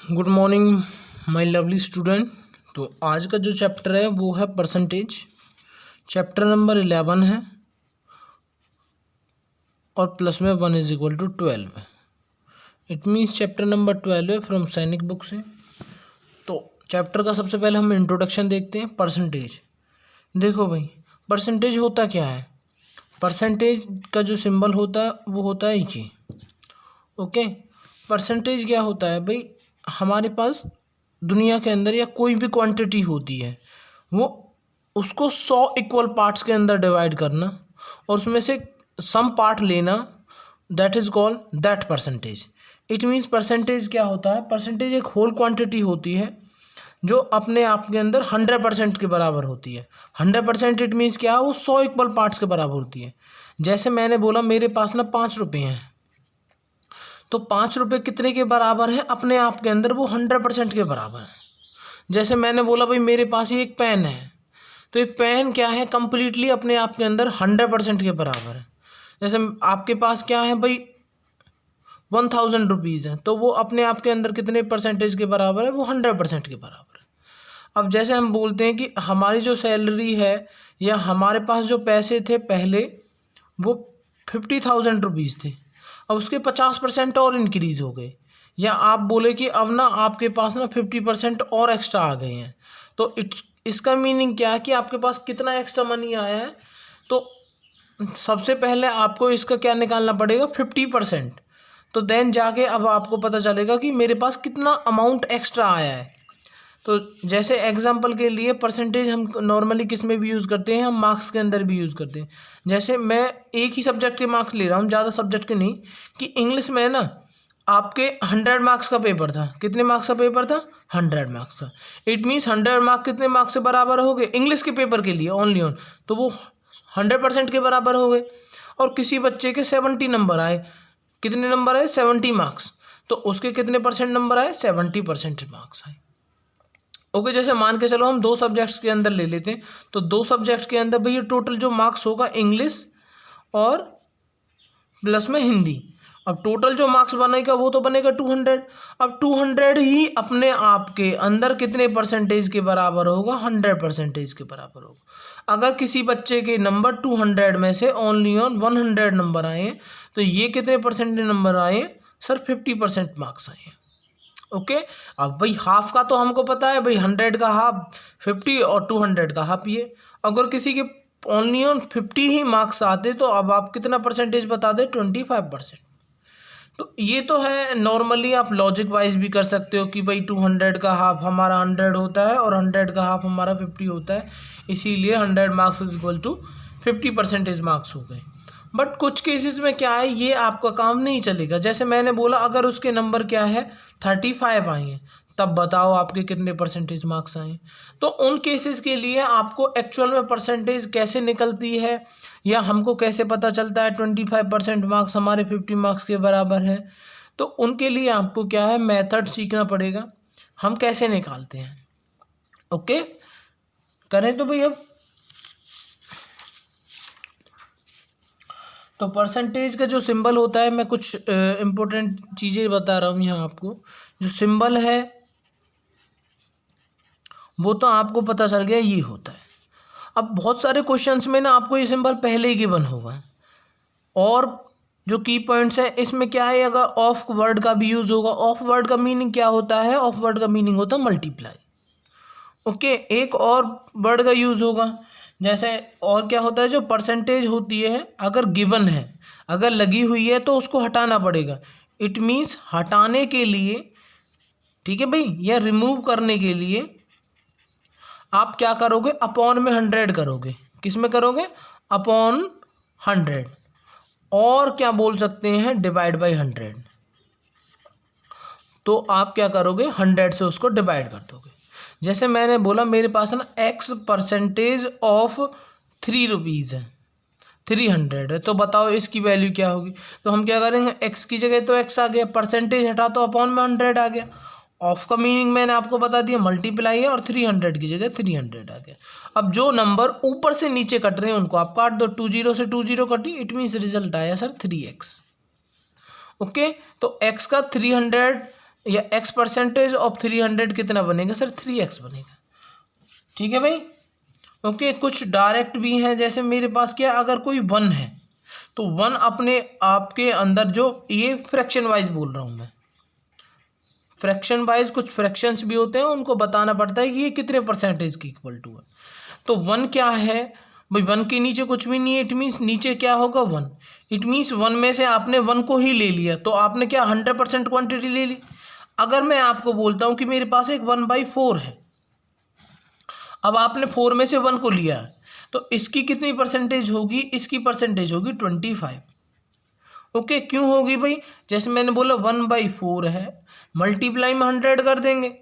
Good morning my lovely student. तो आज का जो चैप्टर है वो है परसेंटेज। चैप्टर नंबर 11 है और प्लस में 1 इज इक्वल टू 12 है। इट मीन्स चैप्टर नंबर 12 है फ्रॉम सैनिक बुक से। तो चैप्टर का सबसे पहले हम इंट्रोडक्शन देखते हैं। परसेंटेज, देखो भाई परसेंटेज होता क्या है। परसेंटेज का जो सिंबल होता है वो होता है ये। ओके, परसेंटेज क्या होता है भाई, हमारे पास दुनिया के अंदर या कोई भी क्वांटिटी होती है वो उसको 100 इक्वल पार्ट्स के अंदर डिवाइड करना और उसमें से सम पार्ट लेना, that is called that percentage. It means percentage क्या होता है, परसेंटेज एक होल क्वांटिटी होती है जो अपने आप के अंदर 100% के बराबर होती है। 100% इट मीन्स क्या है, वो 100 इक्वल पार्ट्स के बराबर होती है। जैसे मैंने बोला मेरे पास ना 5 रुपये हैं, तो 5 रुपये कितने के बराबर है, अपने आप के अंदर वो 100% के बराबर है। जैसे मैंने बोला भाई मेरे पास ये एक पेन है, तो ये पेन क्या है, कंप्लीटली अपने आप के अंदर 100% के बराबर है। जैसे आपके पास क्या है भाई 1000 रुपीज़ है, तो वो अपने आप के अंदर कितने परसेंटेज के बराबर है, वो 100% के बराबर है। अब जैसे हम बोलते हैं कि हमारी जो सैलरी है या हमारे पास जो पैसे थे पहले वो 50,000 रुपीज़ थे, अब उसके 50% और इंक्रीज़ हो गए। या आप बोले कि अब ना आपके पास ना 50% और एक्स्ट्रा आ गए हैं, तो इसका मीनिंग क्या है कि आपके पास कितना एक्स्ट्रा मनी आया है। तो सबसे पहले आपको इसका क्या निकालना पड़ेगा, 50%। तो देन जाके अब आपको पता चलेगा कि मेरे पास कितना अमाउंट एक्स्ट्रा आया है। तो जैसे एग्जांपल के लिए परसेंटेज हम नॉर्मली किस में भी यूज़ करते हैं, हम मार्क्स के अंदर भी यूज़ करते हैं। जैसे मैं एक ही सब्जेक्ट के मार्क्स ले रहा हूँ, ज़्यादा सब्जेक्ट के नहीं, कि इंग्लिश में ना आपके 100 मार्क्स का पेपर था। कितने मार्क्स का पेपर था, 100 मार्क्स का। इट मीन्स 100 मार्क्स कितने मार्क्स से बराबर हो गए, इंग्लिश के पेपर के लिए ओनली ऑन, तो वो 100% के बराबर हो गए। और किसी बच्चे के 70 नंबर आए, कितने नंबर आए, 70 मार्क्स, तो उसके कितने परसेंट नंबर आए, 70% मार्क्स आए। ओके, जैसे मान के चलो हम 2 सब्जेक्ट्स के अंदर ले लेते हैं, तो 2 सब्जेक्ट्स के अंदर भैया टोटल जो मार्क्स होगा इंग्लिश और प्लस में हिंदी। अब टोटल जो मार्क्स बनेगा वो तो बनेगा 200। अब 200 ही अपने आप के अंदर कितने परसेंटेज के बराबर होगा, 100% के बराबर होगा। अगर किसी बच्चे के नंबर 200 में से ओनली ऑन 100 नंबर आए, तो ये कितने परसेंटेज नंबर आए सर, 50% मार्क्स आए। ओके, अब भाई हाफ का तो हमको पता है भाई, 100 का हाफ 50 और 200 का हाफ ये। अगर किसी के ओनली ऑन 50 ही मार्क्स आते तो अब आप कितना परसेंटेज बता दें, 25%। तो ये तो है नॉर्मली, आप लॉजिक वाइज भी कर सकते हो कि भाई 200 का हाफ हमारा 100 होता है और 100 का हाफ हमारा 50 होता है, इसीलिए 100 marks is equal to 50% marks हो गए। बट कुछ केसेस में क्या है, ये आपका काम नहीं चलेगा। जैसे मैंने बोला अगर उसके नंबर क्या है 35 आए हैं, तब बताओ आपके कितने परसेंटेज मार्क्स आए। तो उन केसेस के लिए आपको एक्चुअल में परसेंटेज कैसे निकलती है या हमको कैसे पता चलता है 25% मार्क्स हमारे 50 मार्क्स के बराबर है, तो उनके लिए आपको क्या है, मेथड सीखना पड़ेगा, हम कैसे निकालते हैं। ओके, करें तो भाई अब तो परसेंटेज का जो सिंबल होता है, मैं कुछ इम्पोर्टेंट चीज़ें बता रहा हूँ यहाँ आपको। जो सिंबल है वो तो आपको पता चल गया, ये होता है। अब बहुत सारे क्वेश्चंस में ना आपको ये सिंबल पहले ही गिवन होगा। और जो की पॉइंट्स हैं इसमें क्या है, अगर ऑफ वर्ड का भी यूज़ होगा। ऑफ वर्ड का मीनिंग क्या होता है, ऑफ वर्ड का मीनिंग होता है मल्टीप्लाई। ओके, एक और वर्ड का यूज़ होगा, जैसे और क्या होता है, जो परसेंटेज होती है अगर गिवन है, अगर लगी हुई है तो उसको हटाना पड़ेगा। इट मीन्स हटाने के लिए, ठीक है भाई, या रिमूव करने के लिए आप क्या करोगे, अपॉन में 100 करोगे। किस में करोगे, अपॉन 100। और क्या बोल सकते हैं, डिवाइड बाई 100। तो आप क्या करोगे, 100 से उसको डिवाइड कर दोगे। जैसे मैंने बोला मेरे पास ना x% ऑफ 3 रुपीज़ है, 300 है, तो बताओ इसकी वैल्यू क्या होगी। तो हम क्या करेंगे, x की जगह तो x आ गया, परसेंटेज हटा तो अपॉन में 100 आ गया। ऑफ का मीनिंग मैंने आपको बता दिया, मल्टीप्लाई है, और 300 की जगह 300 आ गया। अब जो नंबर ऊपर से नीचे कट रहे हैं उनको आप काट दो, 20 से 20 कटी, इट मीन्स रिजल्ट आया सर 3x। ओके, तो x का 300 या x परसेंटेज ऑफ 300 कितना बनेगा सर 3x बनेगा। ठीक है भाई। ओके, कुछ डायरेक्ट भी हैं, जैसे मेरे पास क्या, अगर कोई 1 है तो 1 अपने आपके अंदर जो, ये फ्रैक्शन वाइज बोल रहा हूँ मैं, फ्रैक्शन वाइज कुछ फ्रैक्शंस भी होते हैं, उनको बताना पड़ता है कि ये कितने परसेंटेज की इक्वल टू है। तो 1 क्या है भाई, 1 के नीचे कुछ भी नहीं है, इट मीन्स नीचे क्या होगा 1। इट मीन्स 1 में से आपने 1 को ही ले लिया, तो आपने क्या 100% क्वांटिटी ले ली। अगर मैं आपको बोलता हूँ कि मेरे पास एक 1/4 है, अब आपने 4 में से 1 को लिया है, तो इसकी कितनी परसेंटेज होगी, इसकी परसेंटेज होगी 25। ओके, क्यों होगी भाई, जैसे मैंने बोला 1/4 है, मल्टीप्लाई में 100 कर देंगे,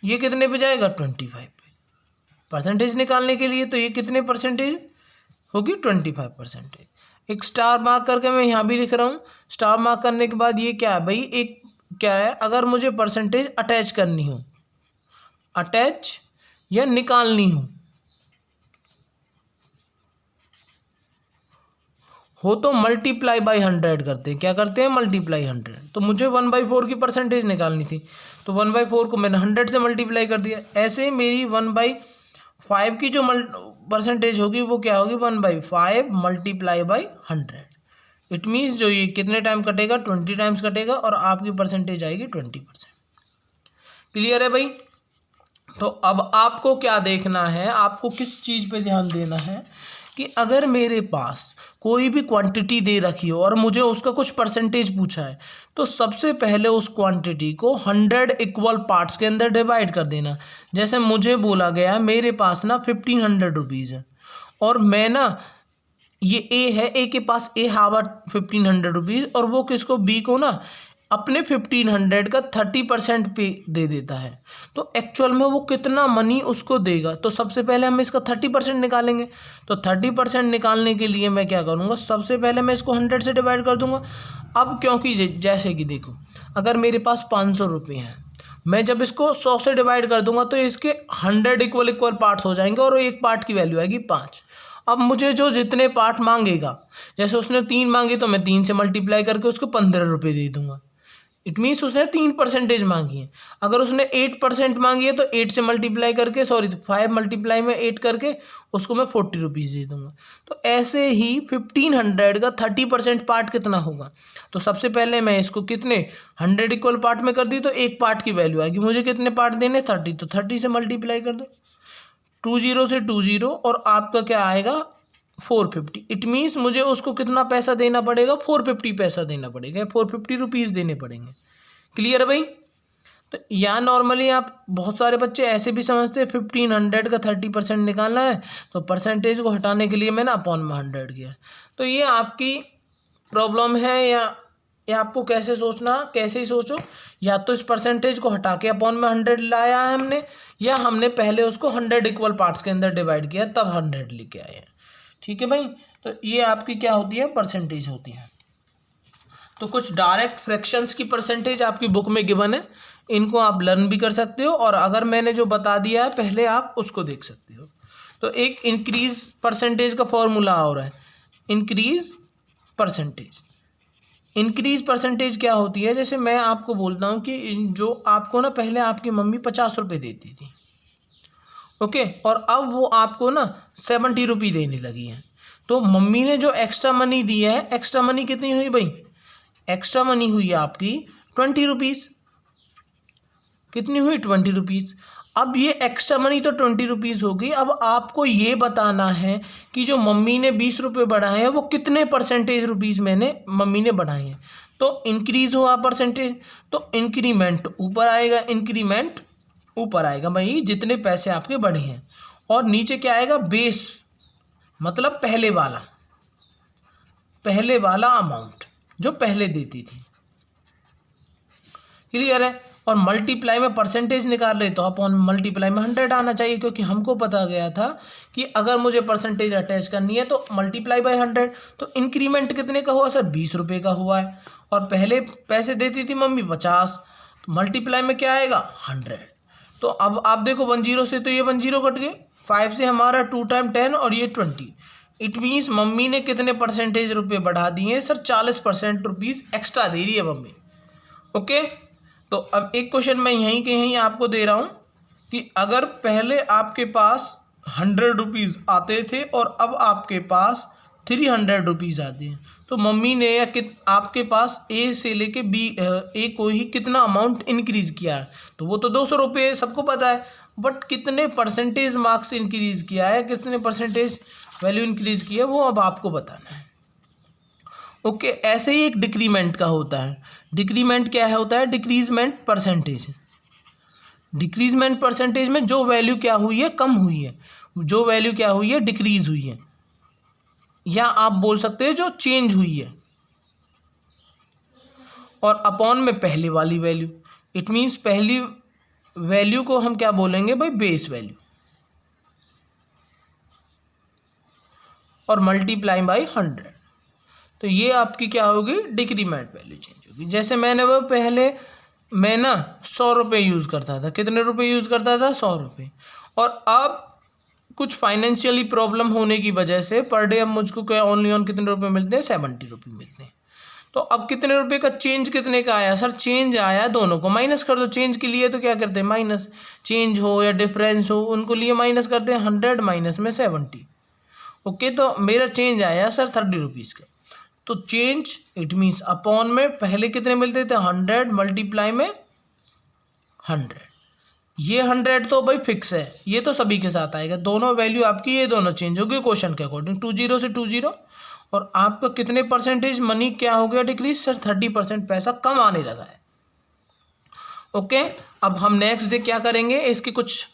ये कितने पे जाएगा 25 पे। परसेंटेज निकालने के लिए तो ये कितने परसेंटेज होगी 25%। एक स्टार मार्क करके मैं यहाँ भी लिख रहा हूँ। स्टार मार्क करने के बाद ये क्या है भाई, एक क्या है, अगर मुझे परसेंटेज अटैच करनी हो, अटैच या निकालनी हो तो मल्टीप्लाई बाई 100 करते हैं। क्या करते हैं, मल्टीप्लाई 100। तो मुझे 1/4 की परसेंटेज निकालनी थी, तो 1/4 को मैंने 100 से मल्टीप्लाई कर दिया। ऐसे मेरी 1/5 की जो परसेंटेज होगी वो क्या होगी, 1/5 मल्टीप्लाई बाई 100। इट मीन्स जो ये कितने टाइम कटेगा, 20 टाइम्स कटेगा, और आपकी परसेंटेज आएगी 20%। क्लियर है भाई। तो अब आपको क्या देखना है, आपको किस चीज़ पे ध्यान देना है कि अगर मेरे पास कोई भी क्वांटिटी दे रखी हो और मुझे उसका कुछ परसेंटेज पूछा है, तो सबसे पहले उस क्वांटिटी को 100 इक्वल पार्ट्स के अंदर डिवाइड कर देना। जैसे मुझे बोला गया मेरे पास ना 1500 रुपीज़ है, और मैं ना, ये ए है, ए के पास ए हावा 1500 रुपीज़, और वो किसको, बी को ना अपने 1500 का 30% पे दे देता है। तो एक्चुअल में वो कितना मनी उसको देगा, तो सबसे पहले हम इसका 30% निकालेंगे। तो 30% निकालने के लिए मैं क्या करूँगा, सबसे पहले मैं इसको 100 से डिवाइड कर दूंगा। अब क्योंकि जैसे कि देखो, अगर मेरे पास 500 रुपये हैं, मैं जब इसको 100 से डिवाइड कर दूंगा तो इसके 100 इक्वल पार्ट्स हो जाएंगे, और एक पार्ट की वैल्यू आएगी 5। अब मुझे जो जितने पार्ट मांगेगा, जैसे उसने 3 मांगे तो मैं 3 से मल्टीप्लाई करके उसको 15 रुपये दे दूंगा। इट मीन्स उसने 3% मांगी है। अगर उसने 8% मांगी है तो 8 से मल्टीप्लाई करके, 5 मल्टीप्लाई में 8 करके उसको मैं 40 रुपीज़ दे दूंगा। तो ऐसे ही 1500 का 30% पार्ट कितना होगा, तो सबसे पहले मैं इसको कितने 100 इक्वल पार्ट में कर दी, तो एक पार्ट की वैल्यू आएगी, मुझे कितने पार्ट देने 30, तो 30 से मल्टीप्लाई कर दो, 20 से 20, और आपका क्या आएगा 450। इट मीन्स मुझे उसको कितना पैसा देना पड़ेगा, 450 पैसा देना पड़ेगा, 450 रुपीज़ देने पड़ेंगे। क्लियर है भाई। तो यहाँ नॉर्मली आप, बहुत सारे बच्चे ऐसे भी समझते हैं 1500 का 30% निकालना है, तो परसेंटेज को हटाने के लिए मैंने अपॉन में 100 किया। तो ये आपकी प्रॉब्लम है, या आपको कैसे सोचना, कैसे ही सोचो, या तो इस परसेंटेज को हटा के अपॉन में 100 लाया है हमने, या हमने पहले उसको 100 इक्वल पार्ट्स के अंदर डिवाइड किया तब 100 लेके आए हैं। ठीक है भाई। तो ये आपकी क्या होती है, परसेंटेज होती है। तो कुछ डायरेक्ट फ्रैक्शंस की परसेंटेज आपकी बुक में गिवन है, इनको आप लर्न भी कर सकते हो, और अगर मैंने जो बता दिया है पहले आप उसको देख सकते हो। तो एक इंक्रीज परसेंटेज का फॉर्मूला हो रहा है, इंक्रीज परसेंटेज। इंक्रीज परसेंटेज क्या होती है, जैसे मैं आपको बोलता हूँ कि जो आपको ना पहले आपकी मम्मी 50 रुपये देती थी, ओके, और अब वो आपको ना 70 रुपये देने लगी है। तो मम्मी ने जो एक्स्ट्रा मनी दी है, एक्स्ट्रा मनी कितनी हुई भाई, एक्स्ट्रा मनी हुई आपकी 20 रुपीज़। कितनी हुई 20 रुपीज़। अब ये एक्स्ट्रा मनी तो 20 रुपीज़ होगी। अब आपको ये बताना है कि जो मम्मी ने 20 रुपये बढ़ाए हैं वो कितने परसेंटेज रुपीज़ मैंने मम्मी ने बढ़ाए हैं। तो इंक्रीज हुआ परसेंटेज, तो इंक्रीमेंट ऊपर आएगा, इंक्रीमेंट ऊपर आएगा भाई, जितने पैसे आपके बढ़े हैं। और नीचे क्या आएगा, बेस, मतलब पहले वाला अमाउंट जो पहले देती थी। क्लियर है। और मल्टीप्लाई में परसेंटेज निकाल रहे तो अपॉन मल्टीप्लाई में 100 आना चाहिए, क्योंकि हमको पता गया था कि अगर मुझे परसेंटेज अटैच करनी है तो मल्टीप्लाई बाय 100। तो इंक्रीमेंट कितने का हुआ सर, 20 रुपये का हुआ है, और पहले पैसे देती थी मम्मी 50, तो मल्टीप्लाई में क्या आएगा 100। तो अब आप देखो 10 से तो ये 10 कट गए, 5 से हमारा 2 टाइम 10 और ये 20। इट मीन्स मम्मी ने कितने परसेंटेज रुपये बढ़ा दिए सर, 40% रुपीज़ एक्स्ट्रा दे रही है मम्मी। ओके, तो अब एक क्वेश्चन मैं यहीं के यहीं आपको दे रहा हूँ कि अगर पहले आपके पास 100 रुपीज़ आते थे और अब आपके पास 300 रुपीज़ आते हैं, तो मम्मी ने या आपके पास ए से लेके बी ए को ही कितना अमाउंट इंक्रीज़ किया है, तो वो तो 200 रुपये सबको पता है, बट कितने परसेंटेज मार्क्स इंक्रीज़ किया है, कितने परसेंटेज वैल्यू इंक्रीज़ किया है, वो अब आपको बताना है। ओके, ऐसे ही एक डिक्रीमेंट का होता है। डिक्रीमेंट क्या है होता है? Decreasement percentage. डिक्रीजमेंट परसेंटेज में जो वैल्यू क्या हुई है, कम हुई है, जो वैल्यू क्या हुई है, डिक्रीज हुई है, या आप बोल सकते हैं जो चेंज हुई है, और अपॉन में पहले वाली वैल्यू। इट मीन्स पहली वैल्यू को हम क्या बोलेंगे भाई? बेस वैल्यू, और मल्टीप्लाई बाई 100, तो ये आपकी क्या होगी? डिक्रीमेंट वैल्यू चेंज होगी। जैसे मैंने वो पहले मैं ना 100 रुपये यूज़ करता था। कितने रुपए यूज़ करता था? 100 रुपये। और अब कुछ फाइनेंशियली प्रॉब्लम होने की वजह से पर डे अब मुझको क्या ओनली ऑन कितने रुपए मिलते हैं? 70 रुपये मिलते हैं। तो अब कितने रुपए का चेंज कितने का आया? सर चेंज आया, दोनों को माइनस कर दो। चेंज के लिए तो क्या करते हैं? माइनस। चेंज हो या डिफरेंस हो, उनको लिए माइनस करते हैं। 100 माइनस में 70। ओके, तो मेरा चेंज आया सर 30 रुपीज़ का। तो चेंज इट मीन्स अपॉन में पहले कितने मिलते थे? 100 मल्टीप्लाई में 100। ये 100 तो भाई फिक्स है, ये तो सभी के साथ आएगा। दोनों वैल्यू आपकी ये दोनों चेंज होगी क्वेश्चन के अकॉर्डिंग। 20 से 20, और आपका कितने परसेंटेज मनी क्या हो गया? डिक्रीज। सर 30% पैसा कम आने लगा है। ओके, अब हम नेक्स्ट डे क्या करेंगे? इसके कुछ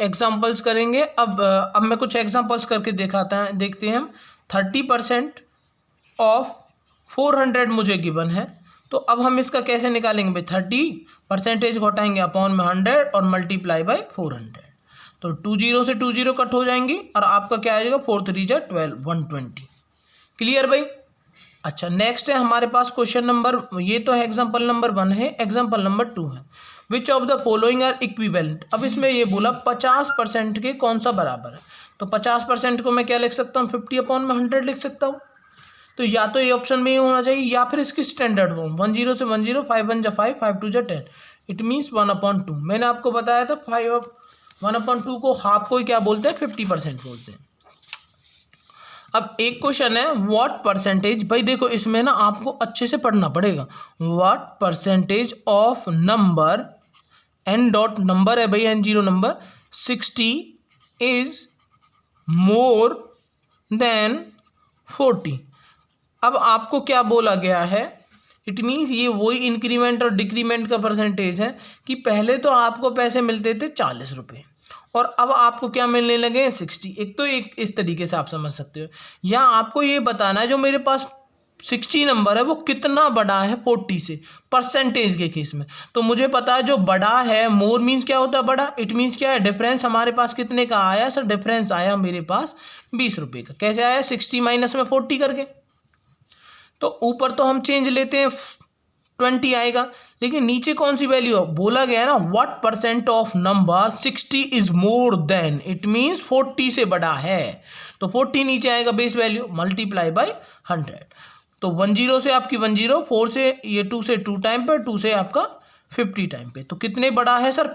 एग्जाम्पल्स करेंगे। अब मैं कुछ एग्जाम्पल्स करके देखते हैं हम। 30% ऑफ 400 मुझे गिवन है, तो अब हम इसका कैसे निकालेंगे भाई? 30% घटाएंगे अपॉन में 100 और मल्टीप्लाई बाय 400, तो 20 से 20 कट हो जाएंगी, और आपका क्या आ जाएगा? 4 3 जा 12, 120। क्लियर भाई? अच्छा, नेक्स्ट है हमारे पास क्वेश्चन नंबर, ये तो है एग्जाम्पल नंबर 1 है। एग्जाम्पल नंबर 2 है, which of the following are equivalent. अब इसमें ये बोला 50% के कौन सा बराबर है, तो 50% को मैं क्या लिख सकता हूँ? 50 अपॉन में 100 लिख सकता हूँ। तो या तो ये ऑप्शन में ही होना चाहिए, या फिर इसकी स्टैंडर्ड फॉर्म 10 से 10, 5 1 जा 5, 5 2 जा 10। It means 1/2। मैंने आपको बताया था 1/2 को हाफ को ही क्या बोलते हैं? 50% बोलते हैं। अब एक क्वेश्चन है, व्हाट परसेंटेज, भाई देखो इसमें ना आपको अच्छे से पढ़ना पड़ेगा। What percentage of number n dot number है भाई, n0 number 60 is more than 40। अब आपको क्या बोला गया है? इट मीन्स ये वही इंक्रीमेंट और डिक्रीमेंट का परसेंटेज है कि पहले तो आपको पैसे मिलते थे 40 रुपये, और अब आपको क्या मिलने लगे हैं? 60। एक तो एक इस तरीके से आप समझ सकते हो, या आपको ये बताना है जो मेरे पास 60 नंबर है वो कितना बड़ा है 40 से, परसेंटेज के केस में। तो मुझे पता है जो बड़ा है, मोर मीन्स क्या होता है? बड़ा। इट मीन्स क्या है? डिफरेंस हमारे पास कितने का आया? सर डिफरेंस आया मेरे पास 20 रुपये का। कैसे आया? 60 माइनस में 40 करके। तो ऊपर तो हम चेंज लेते हैं 20 आएगा, लेकिन नीचे कौन सी वैल्यू बोला गया है ना? What percent of number 60 is more than, it means 40 से बड़ा है, तो 40 नीचे आएगा बेस वैल्यू, मल्टीप्लाई बाय 100। तो 10 से आपकी 10, 4 से ये 2 से 2 टाइम पे, 2 से आपका 50 टाइम पे, तो कितने बड़ा है सर?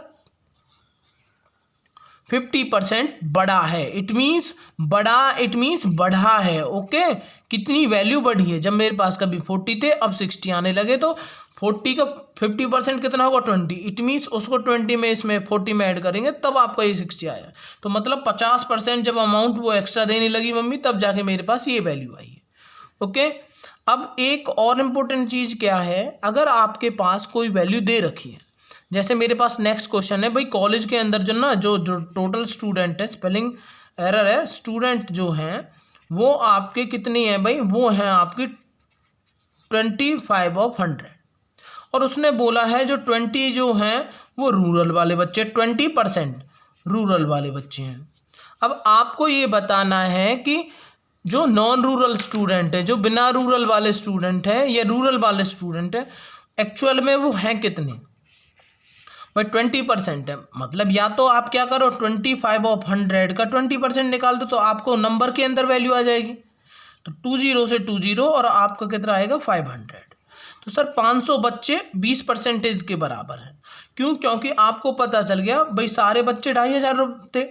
50% बड़ा है। इट मीन्स बड़ा, इट मीन्स बढ़ा है। ओके, कितनी वैल्यू बढ़ी है? जब मेरे पास कभी 40 थे, अब 60 आने लगे, तो 40 का 50% कितना होगा? 20। इट मीन्स उसको 20 में इसमें 40 में ऐड करेंगे तब आपका ये 60 आया। तो मतलब 50% जब अमाउंट वो एक्स्ट्रा देने लगी मम्मी, तब जाके मेरे पास ये वैल्यू आई है। ओके, अब एक और इम्पोर्टेंट चीज़ क्या है, अगर आपके पास कोई वैल्यू दे रखी है, जैसे मेरे पास नेक्स्ट क्वेश्चन है भाई, कॉलेज के अंदर जो ना जो टोटल स्टूडेंट है, स्पेलिंग एरर है, स्टूडेंट जो हैं वो आपके कितनी है भाई? वो हैं आपकी 25 ऑफ 100, और उसने बोला है जो 20 जो हैं वो रूरल वाले बच्चे, 20% रूरल वाले बच्चे हैं। अब आपको ये बताना है कि जो नॉन रूरल स्टूडेंट है, जो बिना रूरल वाले स्टूडेंट है या रूरल वाले स्टूडेंट है, एक्चुअल में वो हैं कितने भाई? 20% है। मतलब या तो आप क्या करो, 25 ऑफ 100 का 20% निकाल दो, तो आपको नंबर के अंदर वैल्यू आ जाएगी। तो 20 से 20, और आपका कितना आएगा? 500। तो सर 500 बच्चे 20% के बराबर हैं। क्यों? क्योंकि आपको पता चल गया भाई सारे बच्चे 2500 थे,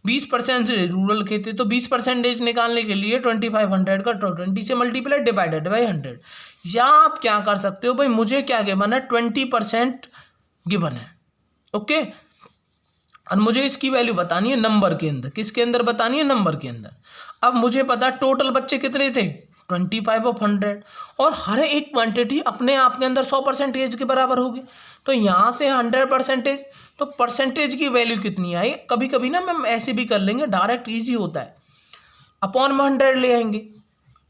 20% से रूरल के थे, तो 20% निकालने के लिए 2500 का 20 से मल्टीप्लाई डिवाइडेड बाई 100। या आप क्या कर सकते हो भाई, मुझे क्या गिवन है 20% गिवन है, ओके, और मुझे इसकी वैल्यू बतानी है नंबर के अंदर। किसके अंदर बतानी है? नंबर के अंदर। अब मुझे पता टोटल बच्चे कितने थे 25 ऑफ 100, और हर एक क्वांटिटी अपने आप के अंदर 100% के बराबर होगी। तो यहाँ से 100%, तो परसेंटेज की वैल्यू कितनी आई? कभी कभी ना मैम ऐसे भी कर लेंगे, डायरेक्ट ईजी होता है, अपॉन में 100 ले आएंगे।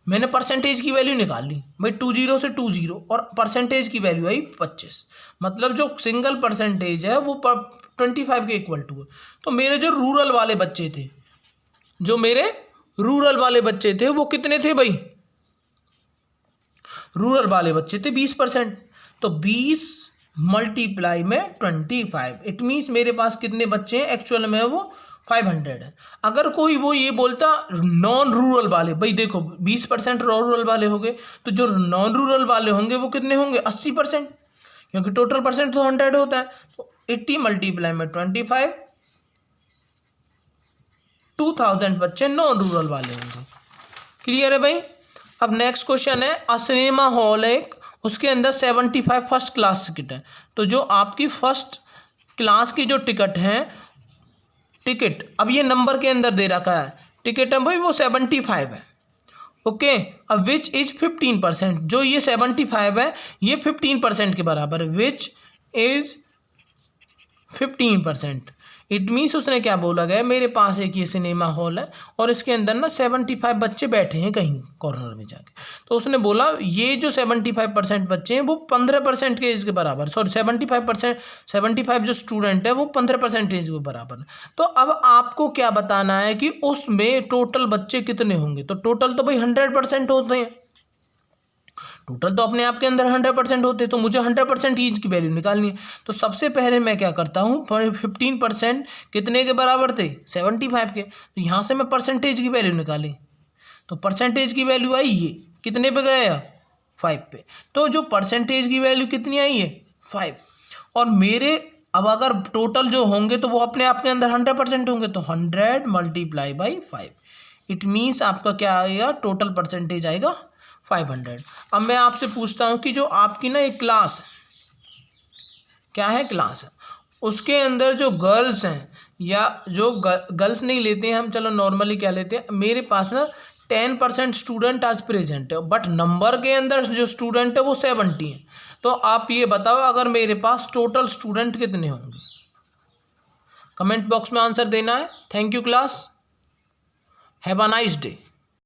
मैंने परसेंटेज की वैल्यू निकाल ली भाई 20 से 20 और परसेंटेज की वैल्यू आई 25, मतलब जो सिंगल परसेंटेज है वो 25 के इक्वल टू है। तो मेरे जो रूरल वाले बच्चे थे, वो कितने थे भाई? रूरल वाले बच्चे थे 20%, तो 20 मल्टीप्लाई में 25, इट मीन्स मेरे पास कितने बच्चे हैं एक्चुअल में? वो 500 है। अगर कोई वो ये बोलता नॉन रूरल वाले, भाई देखो 20% रूरल वाले हो गए, तो जो नॉन रूरल वाले होंगे वो कितने होंगे? 80%, क्योंकि टोटल परसेंट तो 100 होता है। तो 80 मल्टीप्लाई में 25, 2000 बच्चे नॉन रूरल वाले होंगे। क्लियर है भाई? अब नेक्स्ट क्वेश्चन है, अ सिनेमा हॉल है, उसके अंदर 75 फर्स्ट क्लास टिकट है। तो जो आपकी फर्स्ट क्लास की जो टिकट है, टिकट अब ये नंबर के अंदर दे रखा है, टिकट है भाई वो 75 है, ओके। अब विच इज 15%, जो ये 75 है ये 15% के बराबर है, विच इज 15%। इट मीन्स उसने क्या बोला गया, मेरे पास एक ये सिनेमा हॉल है और इसके अंदर ना 75 बच्चे बैठे हैं कहीं कॉर्नर में जाके। तो उसने बोला ये जो 75% बच्चे हैं वो 15% के एज के बराबर, सॉरी 75% जो स्टूडेंट है वो 15% एज के बराबर है। तो अब आपको क्या बताना है कि उसमें टोटल बच्चे कितने होंगे? तो टोटल तो भाई 100% होते हैं, टोटल तो अपने आप के अंदर 100% होते, तो मुझे 100% ईच की वैल्यू निकालनी है। तो सबसे पहले मैं क्या करता हूँ, 15% कितने के बराबर थे? 75 के। तो यहाँ से मैं परसेंटेज की वैल्यू निकाली, तो परसेंटेज की वैल्यू आई ये कितने पे गया? 5 पे। तो जो परसेंटेज की वैल्यू कितनी आई है? 5। और मेरे अब अगर टोटल जो होंगे तो वो अपने आप के अंदर 100% होंगे, तो 100 मल्टीप्लाई बाई 5, इट मीन्स आपका क्या आएगा? टोटल परसेंटेज आएगा 500। अब मैं आपसे पूछता हूँ कि जो आपकी ना एक क्लास है, क्या है? क्लास है, उसके अंदर जो गर्ल्स हैं, या जो गर्ल्स नहीं लेते हैं हम, चलो नॉर्मली क्या लेते हैं, मेरे पास ना 10% स्टूडेंट आज प्रेजेंट है, बट नंबर के अंदर जो स्टूडेंट है वो 70 है। तो आप ये बताओ अगर मेरे पास टोटल स्टूडेंट कितने होंगे? कमेंट बॉक्स में आंसर देना है। Thank you class, have a nice day.